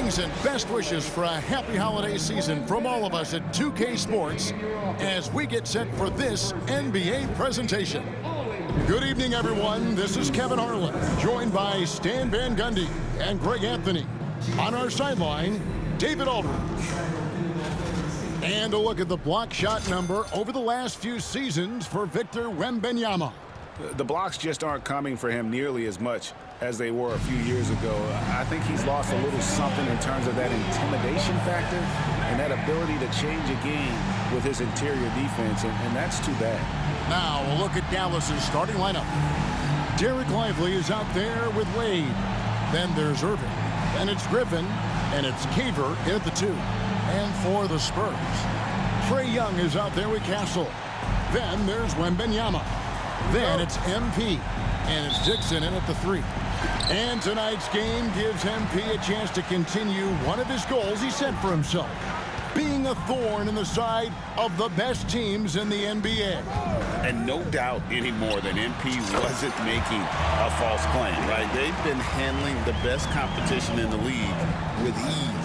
Greetings and best wishes for a happy holiday season from all of us at 2K Sports as we get set for this NBA presentation. Good evening, everyone. This is Kevin Harlan, joined by Stan Van Gundy and Greg Anthony. On our sideline, David Aldridge. And a look at the block shot number over the last few seasons for Victor Wembanyama. The blocks just aren't coming for him nearly as much as they were a few years ago. I think he's lost a little something in terms of that intimidation factor and that ability to change a game with his interior defense, and that's too bad. Now, a look at Dallas's starting lineup. Derek Lively is out there with Wade. Then there's Irving. Then it's Griffin, and it's Caver at the 2. And for the Spurs, Trae Young is out there with Castle. Then there's Wembanyama. Then it's MP, and it's Dixon in at the 3. And tonight's game gives MP a chance to continue one of his goals he set for himself, being a thorn in the side of the best teams in the NBA. And no doubt anymore that MP wasn't making a false claim, right? They've been handling the best competition in the league with ease.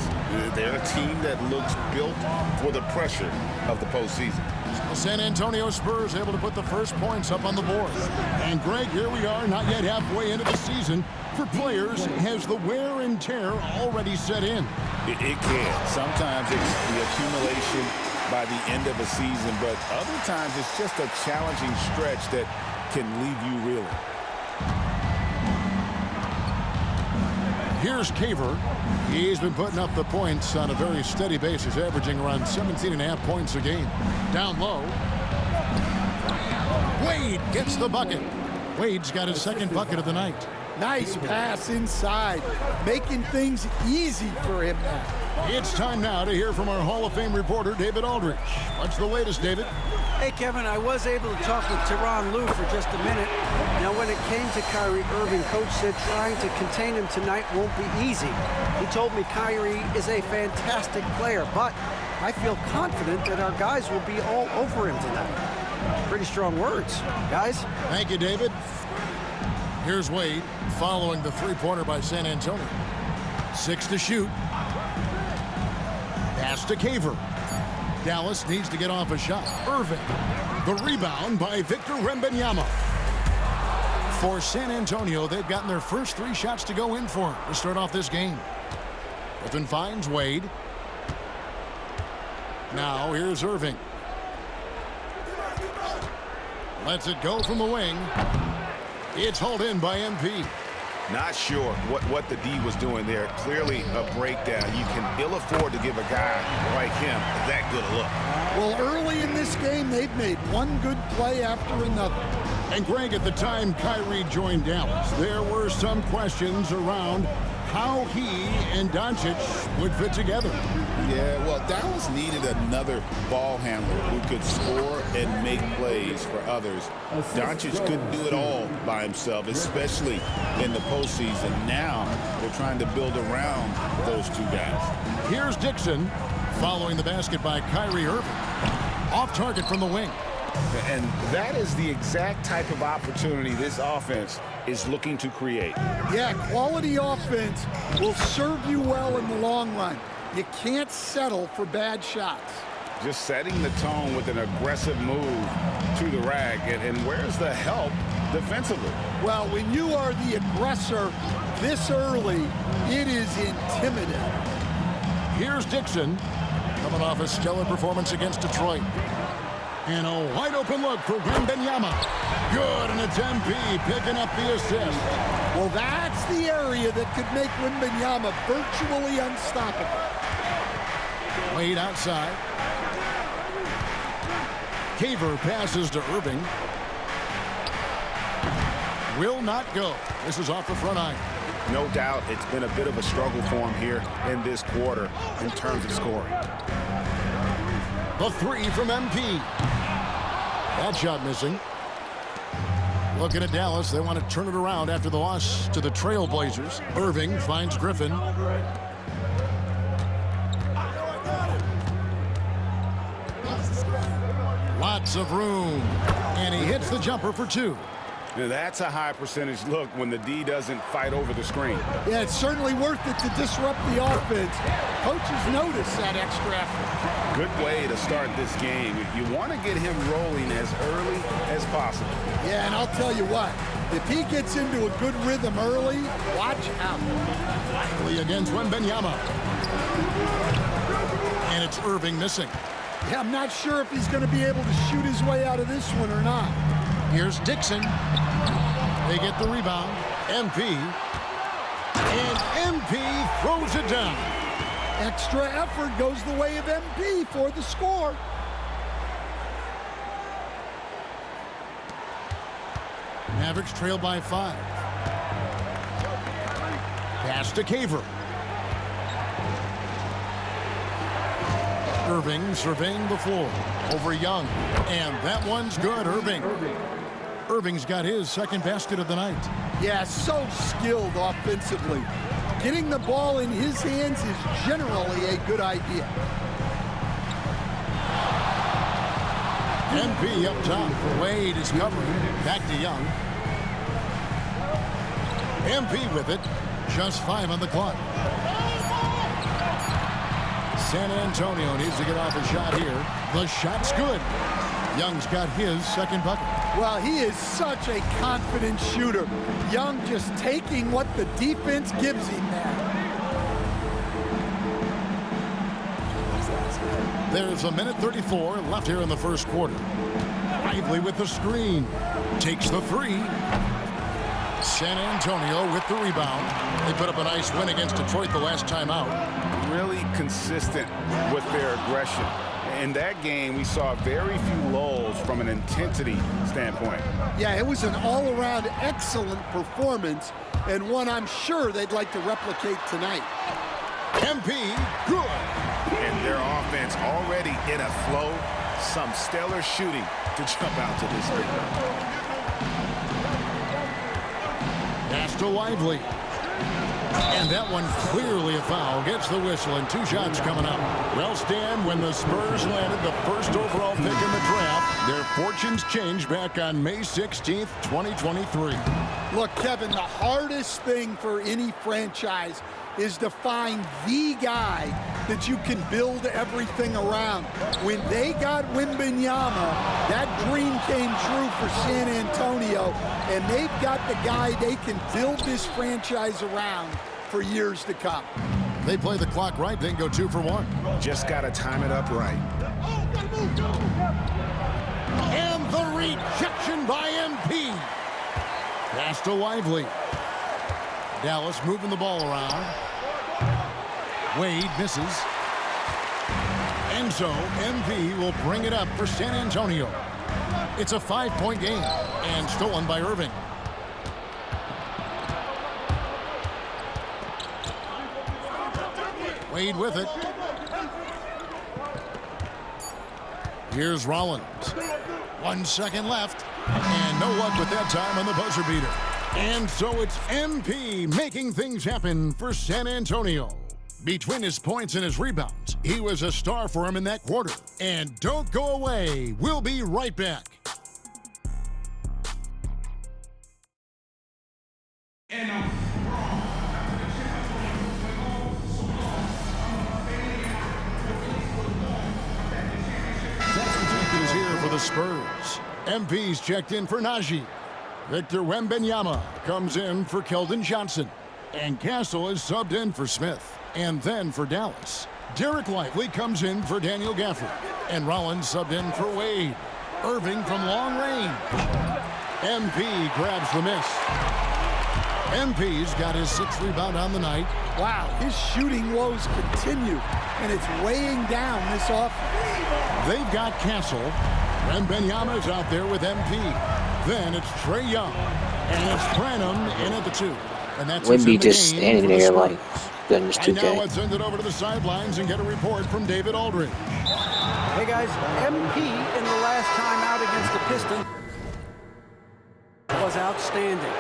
They're a team that looks built for the pressure of the postseason. The San Antonio Spurs able to put the first points up on the board. And Greg, here we are, not yet halfway into the season. For players, has the wear and tear already set in? It can. Sometimes it's the accumulation by the end of a season, but other times it's just a challenging stretch that can leave you reeling. Here's Caver. He's been putting up the points on a very steady basis, averaging around 17.5 points a game. Down low. Wade gets the bucket. Wade's got his second bucket of the night. Nice pass inside, making things easy for him now. It's time now to hear from our Hall of Fame reporter, David Aldridge. What's the latest, David? Hey, Kevin, I was able to talk with Tyronn Lue for just a minute. Now, when it came to Kyrie Irving, Coach said trying to contain him tonight won't be easy. He told me Kyrie is a fantastic player, but I feel confident that our guys will be all over him tonight. Pretty strong words, guys. Thank you, David. Here's Wade following the three-pointer by San Antonio. 6 to shoot. Pass to Caver. Dallas needs to get off a shot. Irving. The rebound by Victor Wembanyama. For San Antonio, they've gotten their first 3 shots to go in for him to start off this game. Griffin finds Wade. Now here's Irving. Lets it go from the wing. It's hauled in by MP. Not sure what the D was doing there. Clearly a breakdown. You can ill afford to give a guy like him that good a look. Well, early in this game, they've made one good play after another. And Greg, at the time Kyrie joined Dallas, there were some questions around how he and Doncic would fit together. Yeah, well, Dallas needed another ball handler who could score and make plays for others. Doncic couldn't do it all by himself, especially in the postseason. Now they're trying to build around those 2 guys. Here's Dixon following the basket by Kyrie Irving. Off target from the wing. And that is the exact type of opportunity this offense is looking to create. Yeah, quality offense will serve you well in the long run. You can't settle for bad shots. Just setting the tone with an aggressive move to the rack. And where's the help defensively? Well, when you are the aggressor this early, it is intimidating. Here's Dixon coming off a stellar performance against Detroit. And a wide-open look for Wembanyama. Good, and it's MP picking up the assist. Well, that's the area that could make Wembanyama virtually unstoppable. Wade outside. Caver passes to Irving. Will not go. This is off the front iron. No doubt it's been a bit of a struggle for him here in this quarter in terms of scoring. The 3 from MP. That shot missing. Looking at Dallas, they want to turn it around after the loss to the Trailblazers. Irving finds Griffin. Lots of room. And he hits the jumper for 2. Now, that's a high percentage look when the D doesn't fight over the screen. Yeah, it's certainly worth it to disrupt the offense. Coaches notice that extra effort. Good way to start this game. You want to get him rolling as early as possible. Yeah, and I'll tell you what, if he gets into a good rhythm early, watch out. Lively against Wembanyama. And it's Irving missing. Yeah, I'm not sure if he's going to be able to shoot his way out of this one or not. Here's Dixon. They get the rebound. MP. And MP throws it down. Extra effort goes the way of MP for the score. Mavericks trail by 5. Pass to Caver. Irving surveying the floor over Young. And that one's good, Irving. Irving's got his second basket of the night. Yeah, so skilled offensively. Getting the ball in his hands is generally a good idea. MP up top. Wade is covering. Back to Young. MP with it. Just 5 on the clock. San Antonio needs to get off a shot here. The shot's good. Young's got his second bucket. Well, he is such a confident shooter. Young just taking what the defense gives him there. There's a minute 34 left here in the first quarter. Lively with the screen. Takes the 3. San Antonio with the rebound. They put up a nice win against Detroit the last time out. Really consistent with their aggression. In that game, we saw very few lulls from an intensity standpoint. Yeah, it was an all-around excellent performance, and one I'm sure they'd like to replicate tonight. MP, good. And their offense already in a flow. Some stellar shooting to jump out to this lead. Pass to Lively. And that one clearly a foul. Gets the whistle and 2 shots coming up. Well, Stan, when the Spurs landed the first overall pick in the draft, their fortunes changed back on May 16th, 2023. Look, Kevin, the hardest thing for any franchise is to find the guy that you can build everything around. When they got Wembanyama, that dream came true for San Antonio, and they've got the guy they can build this franchise around for years to come. They play the clock right, then go 2 for 1. Just got to time it up right. And the rejection by MP. Pass to Lively. Dallas moving the ball around. Wade misses. And so MP will bring it up for San Antonio. It's a 5-point game and stolen by Irving. Wade with it. Here's Rollins. 1 second left. And no luck with that time on the buzzer beater. And so it's MP making things happen for San Antonio. Between his points and his rebounds, he was a star for him in that quarter. And don't go away. We'll be right back. Substitute is here for the Spurs. MP's checked in for Najee. Victor Wembanyama comes in for Keldon Johnson. And Castle is subbed in for Smith. And then for Dallas, Derek Lively comes in for Daniel Gafford. And Rollins subbed in for Wade. Irving from long range. MP grabs the miss. MP's got his 6th rebound on the night. Wow, his shooting woes continue, and it's weighing down this offense. They've got Castle. Wembanyama's out there with MP. Then it's Trae Young. And it's Branham in at the 2. And that's Wemby just standing there like goodness 2K. And now let's send it over to the sidelines and get a report from David Aldridge. Hey guys, MP in the last time out against the Pistons was outstanding.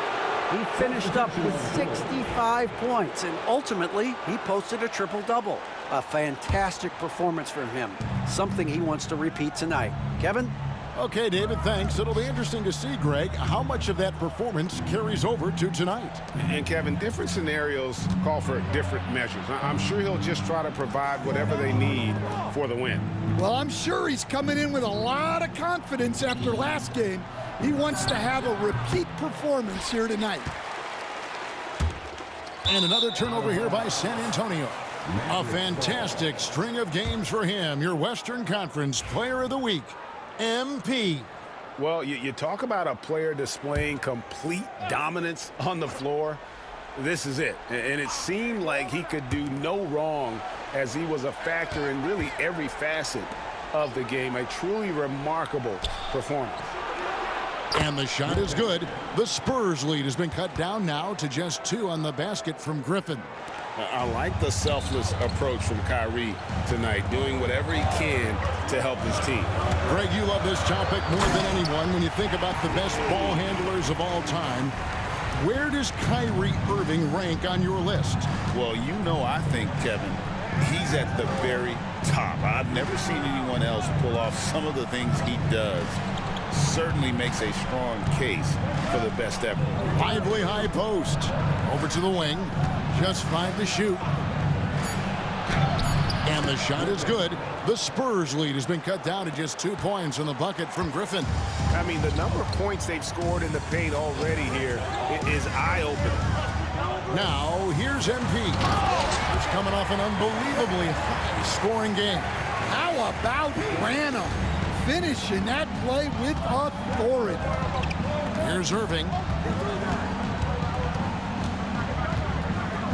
He finished up with 65 points, and ultimately he posted a triple-double. A fantastic performance from him, something he wants to repeat tonight. Kevin? Okay, David, thanks. It'll be interesting to see, Greg, how much of that performance carries over to tonight. And, Kevin, different scenarios call for different measures. I'm sure he'll just try to provide whatever they need for the win. Well, I'm sure he's coming in with a lot of confidence after last game. He wants to have a repeat performance here tonight. And another turnover here by San Antonio. A fantastic string of games for him. Your Western Conference Player of the Week, MP. Well, you talk about a player displaying complete dominance on the floor. This is it. And it seemed like he could do no wrong as he was a factor in really every facet of the game. A truly remarkable performance. And the shot is good. The Spurs lead has been cut down now to just 2 on the basket from Griffin. I like the selfless approach from Kyrie tonight, doing whatever he can to help his team. Greg, you love this topic more than anyone when you think about the best ball handlers of all time. Where does Kyrie Irving rank on your list? Well, you know, I think, Kevin, he's at the very top. I've never seen anyone else pull off some of the things he does. Certainly makes a strong case for the best ever. Lively high post. Over to the wing. Just 5 to shoot. And the shot is good. The Spurs lead has been cut down to just 2 points on the bucket from Griffin. I mean, the number of points they've scored in the paint already here is eye-opening. Now, here's MP. He's coming off an unbelievably high-scoring game. How about Branham finishing that play with authority? Here's Irving.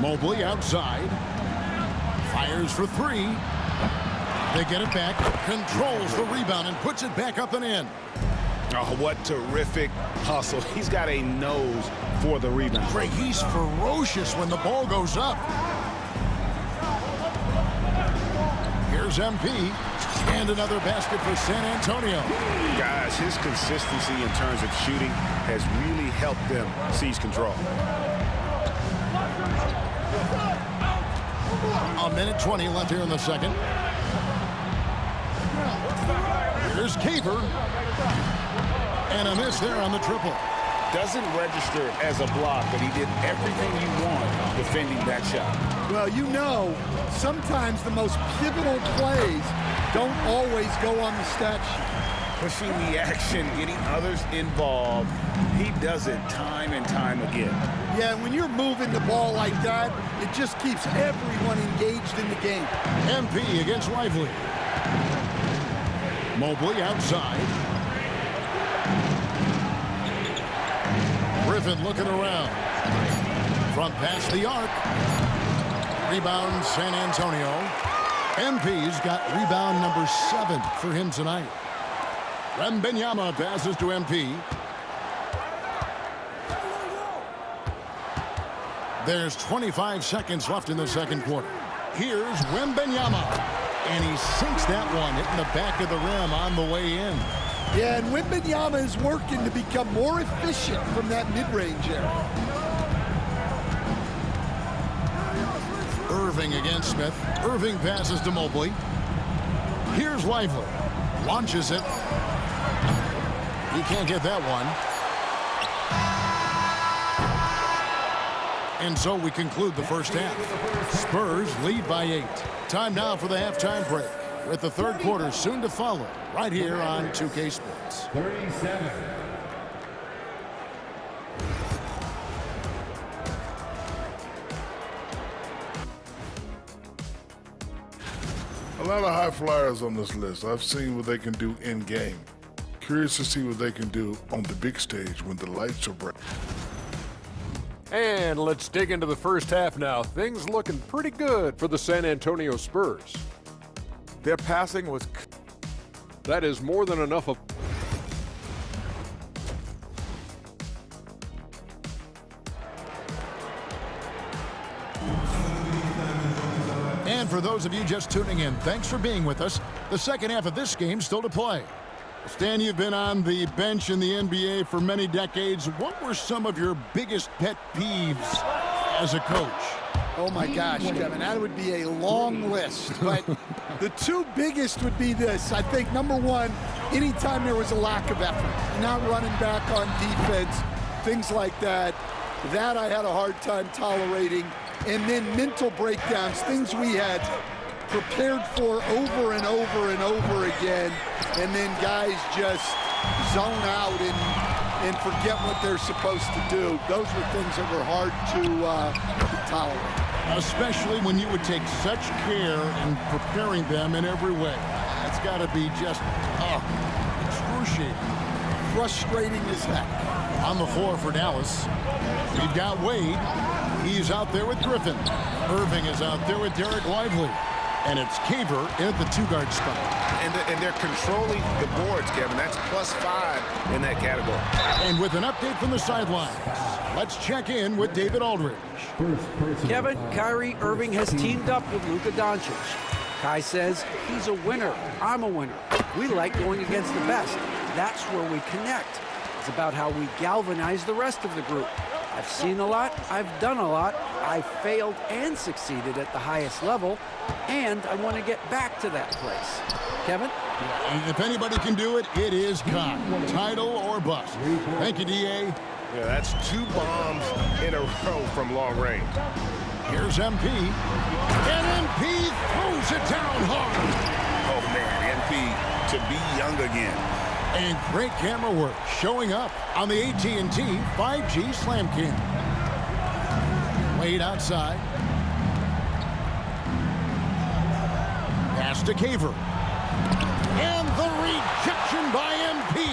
Mobley outside. Fires for 3. They get it back. Controls the rebound and puts it back up and in. Oh, what terrific hustle. He's got a nose for the rebound. Greg, he's ferocious when the ball goes up. Here's MP. And another basket for San Antonio. Guys, his consistency in terms of shooting has really helped them seize control. A minute 20 left here in the second. Here's Caver. And a miss there on the triple. Doesn't register as a block, but he did everything you want defending that shot. Well, you know, sometimes the most pivotal plays don't always go on the stat sheet. Pushing the action, getting others involved. He does it time and time again. Yeah, when you're moving the ball like that, it just keeps everyone engaged in the game. MP against Lively. Mobley outside. Griffin looking around. Front pass the arc. Rebound San Antonio. MP's got rebound number 7 for him tonight. Wembanyama passes to MP. There's 25 seconds left in the second quarter. Here's Wembanyama. And he sinks that one, hitting the back of the rim on the way in. Yeah, and Wembanyama is working to become more efficient from that mid-range area. Irving against Smith. Irving passes to Mobley. Here's Lively. Launches it. He can't get that one. And so we conclude the first half. Spurs lead by 8. Time now for the halftime break, with the third quarter soon to follow, right here on 2K Sports. 37. A lot of high flyers on this list. I've seen what they can do in game. Curious to see what they can do on the big stage when the lights are bright. And let's dig into the first half now. Things looking pretty good for the San Antonio Spurs. Their passing was... That is more than enough of... And for those of you just tuning in, thanks for being with us. The second half of this game still to play. Stan, you've been on the bench in the NBA for many decades. What were some of your biggest pet peeves as a coach? Oh my gosh, Kevin, that would be a long list. But the two biggest would be this. I think number one, anytime there was a lack of effort, not running back on defense, things like that, that I had a hard time tolerating. And then mental breakdowns, things we had prepared for over and over and over again, and then guys just zone out and forget what they're supposed to do. Those were things that were hard to tolerate. Especially when you would take such care in preparing them in every way. That's got to be just, excruciating. Frustrating as heck. On the floor for Dallas, we've got Wade. He's out there with Griffin. Irving is out there with Derek Lively. And it's Caver at the two-guard spot. And they're controlling the boards, Kevin. That's +5 in that category. And with an update from the sidelines, let's check in with David Aldridge. Kevin, Kyrie Irving has teamed up with Luka Doncic. Kai says he's a winner. I'm a winner. We like going against the best. That's where we connect. It's about how we galvanize the rest of the group. I've seen a lot. I've done a lot. I failed and succeeded at the highest level, and I want to get back to that place. Kevin? Yeah, and if anybody can do it, it is Kai. Title or bust. Thank you, D.A. Yeah, that's 2 bombs in a row from long range. Here's MP. And MP throws it down hard. Oh, man, MP to be young again. And great camera work showing up on the AT&T 5G Slam Cam. Wade outside. Pass to Caver. And the rejection by MP.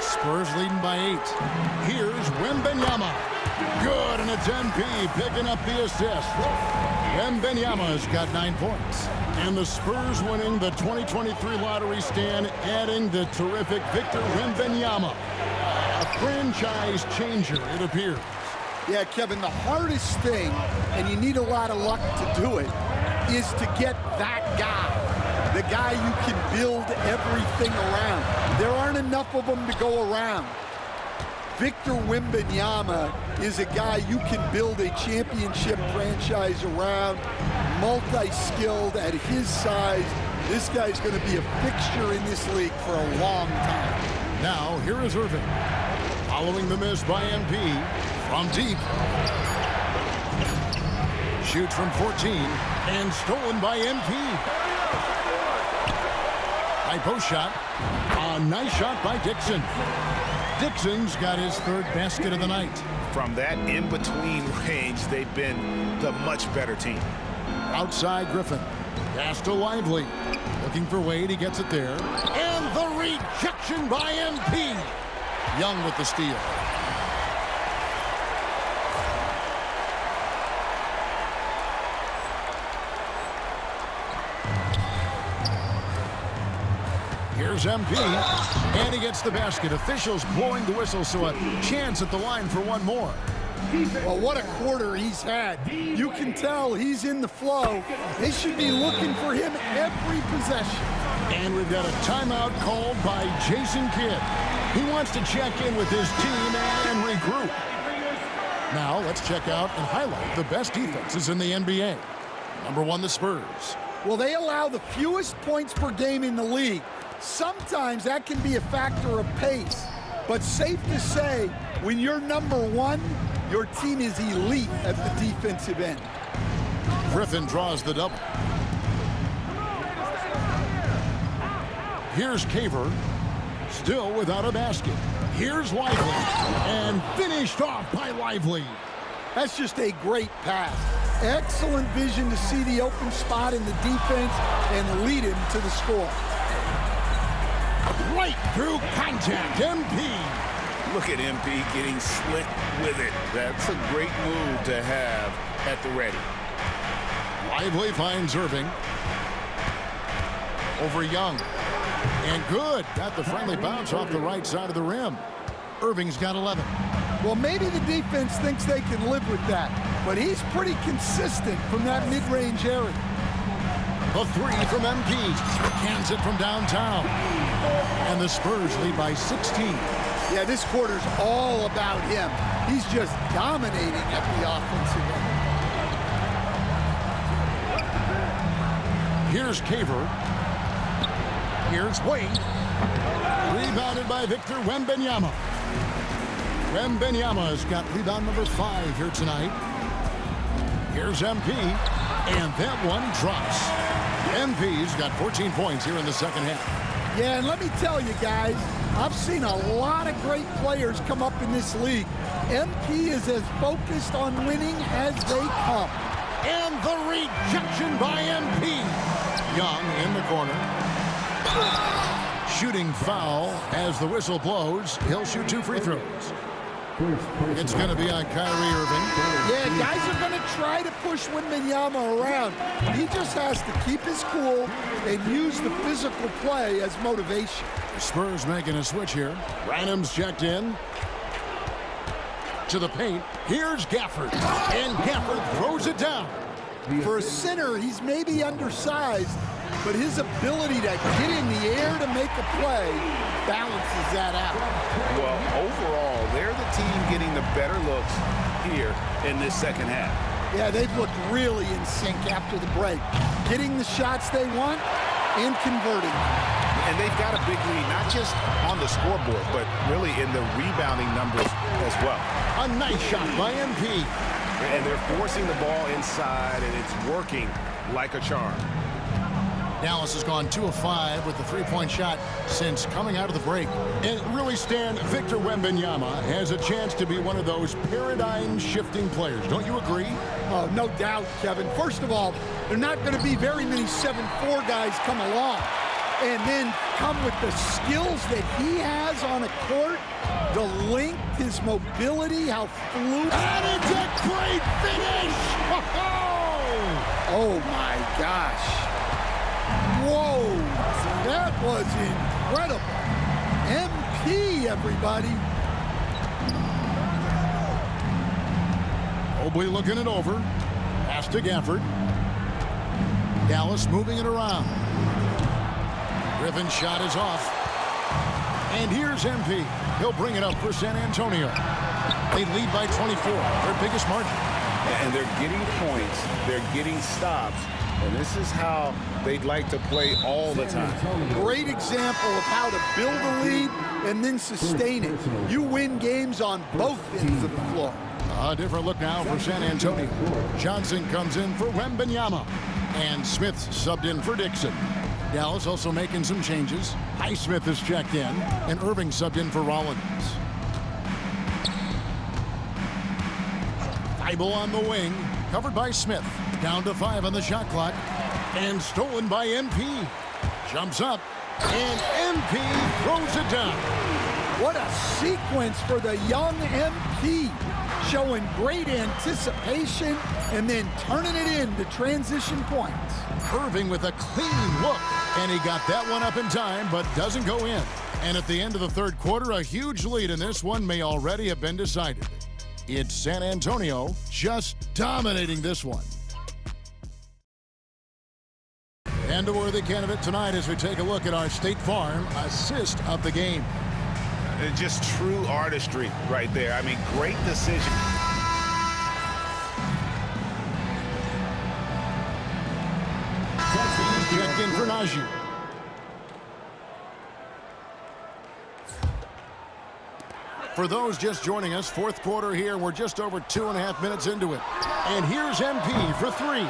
Spurs leading by 8. Here's Wembanyama. Good, and it's MP picking up the assist. Wembanyama's got 9 points. And the Spurs winning the 2023 lottery stand, adding the terrific Victor Wembanyama. A franchise changer, it appears. Yeah, Kevin, the hardest thing, and you need a lot of luck to do it, is to get that guy. The guy you can build everything around. There aren't enough of them to go around. Victor Wembanyama is a guy you can build a championship franchise around, multi-skilled at his size. This guy's going to be a fixture in this league for a long time. Now, here is Irving. Following the miss by MP from deep. Shoots from 14 and stolen by MP. High post shot. A nice shot by Dixon. Dixon's got his 3rd basket of the night. From that in-between range, they've been the much better team. Outside Griffin. Pass to Lively. Looking for Wade. He gets it there. And the rejection by MP. Young with the steal. Here's MP, and he gets the basket. Officials blowing the whistle, so a chance at the line for one more. Well, what a quarter he's had. You can tell he's in the flow. They should be looking for him every possession. And we've got a timeout called by Jason Kidd. He wants to check in with his team and regroup. Now, let's check out and highlight the best defenses in the NBA. Number 1, the Spurs. Well, they allow the fewest points per game in the league. Sometimes that can be a factor of pace. But safe to say, when you're number 1, your team is elite at the defensive end. Griffin draws the double. Here's Caver, still without a basket. Here's Lively, and finished off by Lively. That's just a great pass. Excellent vision to see the open spot in the defense and lead him to the score. Right through contact, MP. Look at MP getting slick with it. That's a great move to have at the ready. Lively finds Irving. Over Young. And good. Got the friendly bounce off the right side of the rim. Irving's got 11. Well, maybe the defense thinks they can live with that, but he's pretty consistent from that mid-range area. A 3 from MP. Cans it from downtown. And the Spurs lead by 16. Yeah, this quarter's all about him. He's just dominating at the offensive end. Here's Caver. Here's Wade. Rebounded by Victor Wembanyama. Wembanyama's got rebound number 5 here tonight. Here's MP, and that one drops. MP's got 14 points here in the second half. Yeah, and let me tell you guys, I've seen a lot of great players come up in this league. MP is as focused on winning as they come. And the rejection by MP. Young in the corner. Shooting foul as the whistle blows. He'll shoot 2 free throws. It's going to be on Kyrie Irving. Yeah, guys are going to try to push Wembanyama around. He just has to keep his cool and use the physical play as motivation. The Spurs making a switch here. Rynham's checked in. To the paint. Here's Gafford. And Gafford throws it down. For a center, he's maybe undersized, but his ability to get in the air to make a play balances that out. Well, overall, they're the team getting the better looks here in this second half. Yeah, they've looked really in sync after the break. Getting the shots they want and converting. And they've got a big lead, not just on the scoreboard, but really in the rebounding numbers as well. A nice shot by MP. And they're forcing the ball inside, and it's working like a charm. Dallas has gone 2 of 5 with the 3-point shot since coming out of the break. And really, Stan, Victor Wembanyama has a chance to be one of those paradigm-shifting players. Don't you agree? Oh, no doubt, Kevin. First of all, there are not going to be very many 7'4" guys come along. And then come with the skills that he has on a court, the length, his mobility, how fluid. And it's a great finish! Oh, my gosh. Whoa, that was incredible. MP, everybody. Mobley looking it over. Pass to Gafford. Dallas moving it around. Griffin's shot is off. And here's MP. He'll bring it up for San Antonio. They lead by 24, their biggest margin. And they're getting points. They're getting stops. And this is how they'd like to play all the time. Great example of how to build a lead and then sustain it. You win games on both ends of the floor. A different look now for San Antonio. Johnson comes in for Wembanyama. And Smith subbed in for Dixon. Dallas also making some changes. Highsmith is checked in, and Irving subbed in for Rollins. Thibault on the wing, covered by Smith. Down to 5 on the shot clock, and stolen by MP. Jumps up, and MP throws it down. What a sequence for the young MP. Showing great anticipation and then turning it into transition points. Irving with a clean look, and he got that one up in time, but doesn't go in. And at the end of the third quarter, a huge lead in this one may already have been decided. It's San Antonio just dominating this one. And a worthy candidate tonight as we take a look at our State Farm assist of the game. Just true artistry right there. I mean, great decision. Checked in for Najee. For those just joining us, fourth quarter here. We're just over 2.5 minutes into it. And here's MP for 3.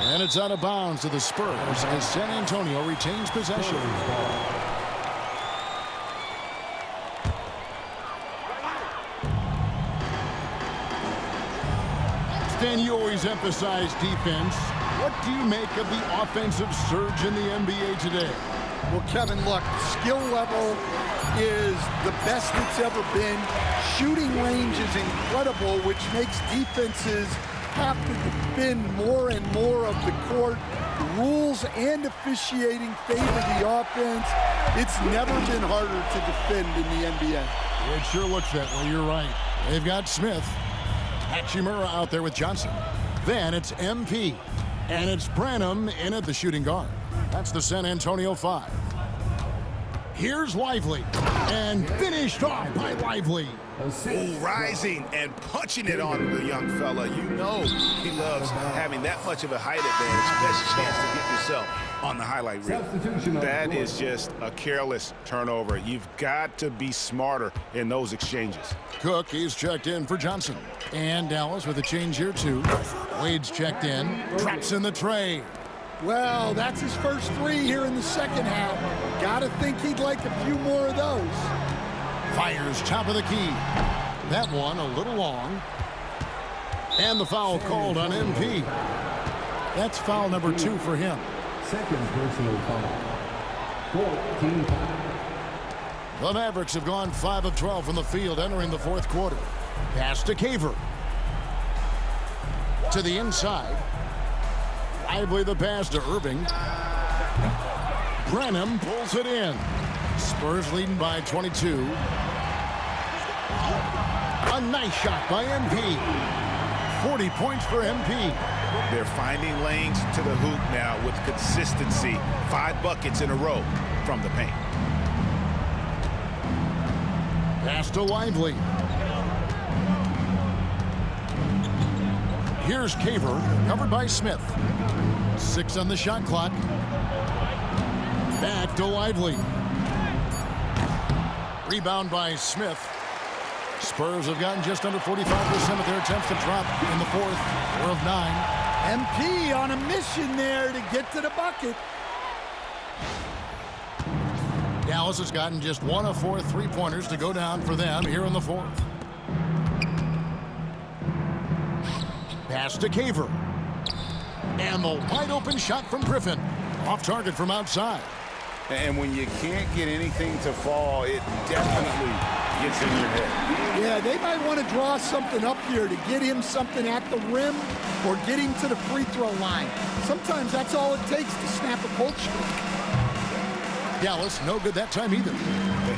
And it's out of bounds to the Spurs as San Antonio retains possession. Dan, you always emphasize defense. What do you make of the offensive surge in the NBA today? Well, Kevin, look, skill level is the best it's ever been. Shooting range is incredible, which makes defenses have to defend more and more of the court. Rules and officiating favor the offense. It's never been harder to defend in the NBA. It sure looks that way. You're right. They've got Smith. Hachimura out there with Johnson. Then it's MP. And it's Branham in at the shooting guard. That's the San Antonio 5. Here's Lively. And finished off by Lively. Ooh, rising and punching it on the young fella. You know he loves having that much of a height advantage. Best chance to get yourself on the highlight reel. That is just a careless turnover. You've got to be smarter in those exchanges. Cook, he's checked in for Johnson. And Dallas with a change here too. Wade's checked in. Traps in the tray. Well, that's his first 3 here in the second half. Gotta think he'd like a few more of those. Fires top of the key. That one a little long. And the foul called on MP. That's foul number 2 for him. Second personal foul. 14 foul. The Mavericks have gone 5 of 12 from the field entering the fourth quarter. Pass to Caver. To the inside. Lively the pass to Irving. Brenham pulls it in. Spurs leading by 22. A nice shot by MP. 40 points for MP. They're finding lanes to the hoop now with consistency. 5 buckets in a row from the paint. Pass to Lively. Here's Caver, covered by Smith. 6 on the shot clock. Back to Lively. Rebound by Smith. Spurs have gotten just under 45% of their attempts to drop in the fourth. 4 of 9. MP on a mission there to get to the bucket. Dallas has gotten just 1 of 4 3-pointers to go down for them here in the fourth. Pass to Caver. And the wide open shot from Griffin. Off target from outside. And when you can't get anything to fall, it definitely gets in your head. Yeah, they might want to draw something up here to get him something at the rim or get him to the free throw line. Sometimes that's all it takes to snap a cold streak. Dallas, no good that time either.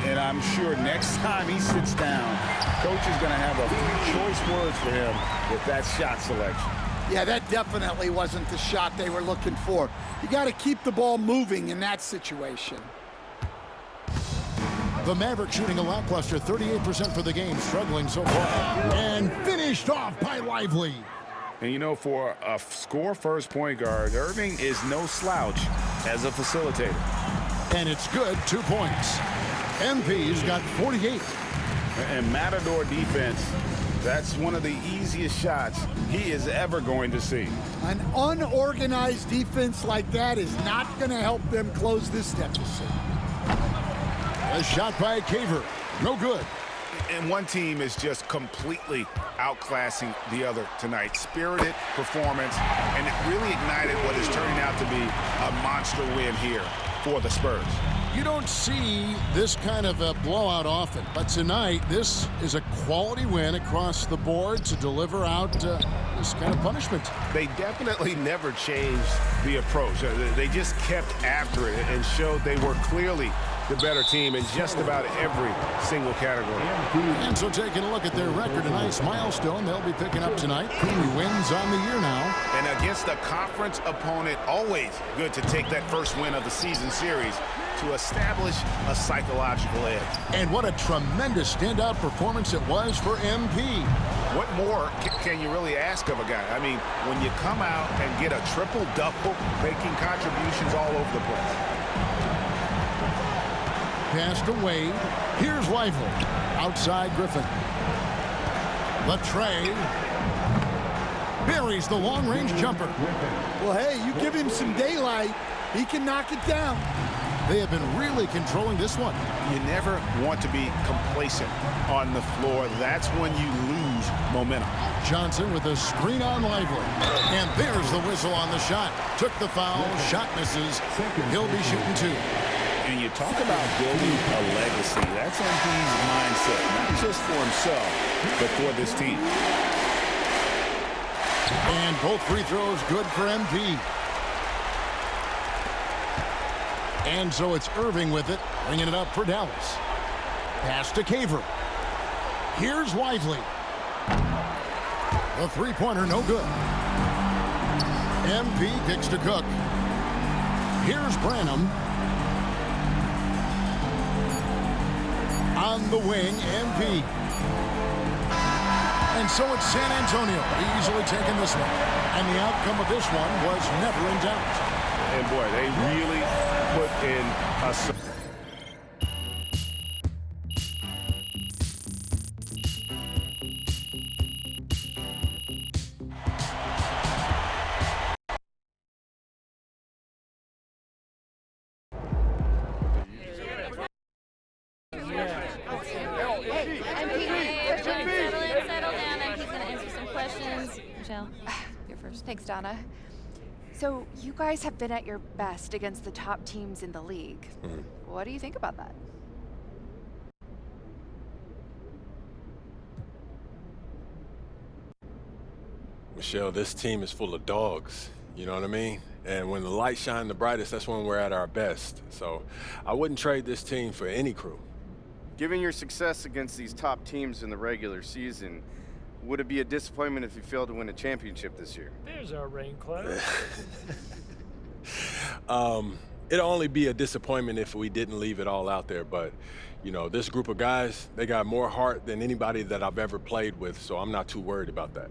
And I'm sure next time he sits down, coach is going to have a few choice words for him with that shot selection. Yeah, that definitely wasn't the shot they were looking for. You got to keep the ball moving in that situation. The Mavericks shooting a lackluster 38% for the game, struggling so far. And finished off by Lively. And you know, for a score-first point guard, Irving is no slouch as a facilitator. And it's good, 2 points. MP's got 48. And Matador defense, that's one of the easiest shots he is ever going to see. An unorganized defense like that is not going to help them close this deficit. A shot by Caver. No good. And one team is just completely outclassing the other tonight. Spirited performance, and it really ignited what is turning out to be a monster win here for the Spurs. You don't see this kind of a blowout often, but tonight this is a quality win across the board to deliver out this kind of punishment. They definitely never changed the approach. They just kept after it and showed they were clearly the better team in just about every single category. And so taking a look at their record, a nice milestone they'll be picking up tonight. 3 wins on the year now. And against a conference opponent, always good to take that first win of the season series to establish a psychological edge. And what a tremendous standout performance it was for MP. What more can you really ask of a guy? I mean, when you come out and get a triple-double, making contributions all over the place. Pass to Wade. Here's Lively. Outside Griffin. The tray. Buries the long-range jumper. Well, hey, you give him some daylight, he can knock it down. They have been really controlling this one. You never want to be complacent on the floor. That's when you lose momentum. Johnson with a screen on Lively. And there's the whistle on the shot. Took the foul. Shot misses. He'll be shooting 2. And you talk about building a legacy. That's MP's mindset, not just for himself, but for this team. And both free throws good for MP. And so it's Irving with it, bringing it up for Dallas. Pass to Caver. Here's Lively. The three-pointer, no good. MP kicks to Cook. Here's Branham. On the wing, MP. And so it's San Antonio easily taking this one. And the outcome of this one was never in doubt. And boy, they really put in a... Michelle, you're first. Thanks, Donna. So you guys have been at your best against the top teams in the league. What do you think about that? Michelle, this team is full of dogs, you know what I mean? And when the lights shine the brightest, that's when we're at our best. So I wouldn't trade this team for any crew. Given your success against these top teams in the regular season, would it be a disappointment if you failed to win a championship this year? There's our rain cloud. It'll only be a disappointment if we didn't leave it all out there, but you know, this group of guys, they got more heart than anybody that I've ever played with, so I'm not too worried about that.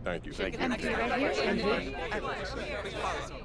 Thank you. Thank you.